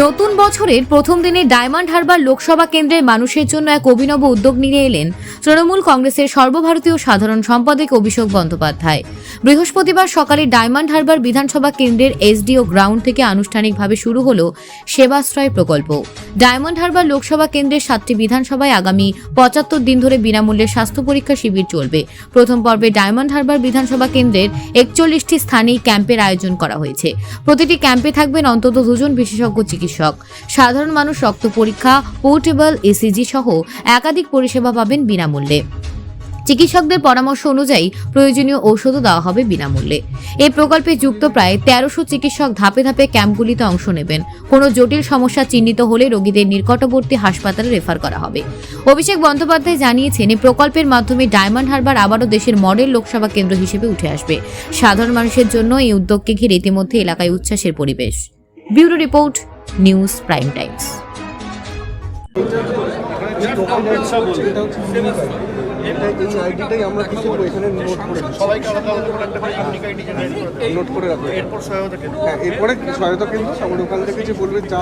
নতুন বছরের প্রথম দিনে ডায়মন্ড হারবার লোকসভা কেন্দ্রের মানুষের জন্য এক অভিনব উদ্যোগ নিয়ে এলেন তৃণমূল কংগ্রেসের সর্বভারতীয় সাধারণ সম্পাদক অভিষেক বন্দ্যোপাধ্যায়। বৃহস্পতিবার সকালে ডায়মন্ড হারবার বিধানসভা কেন্দ্রের এসডিও গ্রাউন্ড থেকে আনুষ্ঠানিকভাবে শুরু হলো সেবাশ্রয় প্রকল্প। ডায়মন্ড হারবার লোকসভা কেন্দ্রের 7টি বিধানসভায় আগামী 75 দিন ধরে বিনামূল্যে স্বাস্থ্য পরীক্ষা শিবির চলবে। প্রথম পর্বে ডায়মন্ড হারবার বিধানসভা কেন্দ্রের 41টি স্থানেই ক্যাম্পের আয়োজন করা হয়েছে। প্রতিটি ক্যাম্পে থাকবেন অন্তত 2 জন বিশেষজ্ঞ চিকিৎসক। সাধারণ মানুষ রক্ত পরীক্ষা, পোর্টেবল ইসিজি সহ একাধিক পরিষেবা পাবেন বিনামূল্যে। চিকিৎসকদের পরামর্শ অনুযায়ী প্রয়োজনীয় ঔষধও দেওয়া হবে বিনামূল্যে। এই প্রকল্পে যুক্ত প্রায় 1300 চিকিৎসক ধাপে ধাপে ক্যাম্পগুলিতে অংশ নেবেন। কোনো জটিল সমস্যা চিহ্নিত হলে রোগীদের নিকটবর্তী হাসপাতালে রেফার করা হবে। অভিষেক বন্দ্যোপাধ্যায় জানিয়েছেন, এই প্রকল্পের মাধ্যমে ডায়মন্ড হারবার আবারও দেশের মডেল লোকসভা কেন্দ্র হিসেবে উঠে আসবে। সাধারণ মানুষের জন্য এই উদ্যোগকে ঘিরে ইতিমধ্যে এলাকায় উচ্ছ্বাসের পরিবেশ। Bureau report, news prime Times. Note করে রাখবো। এরপরে সহায়তা কেন্দ্র ওখান থেকে যে বলবে যা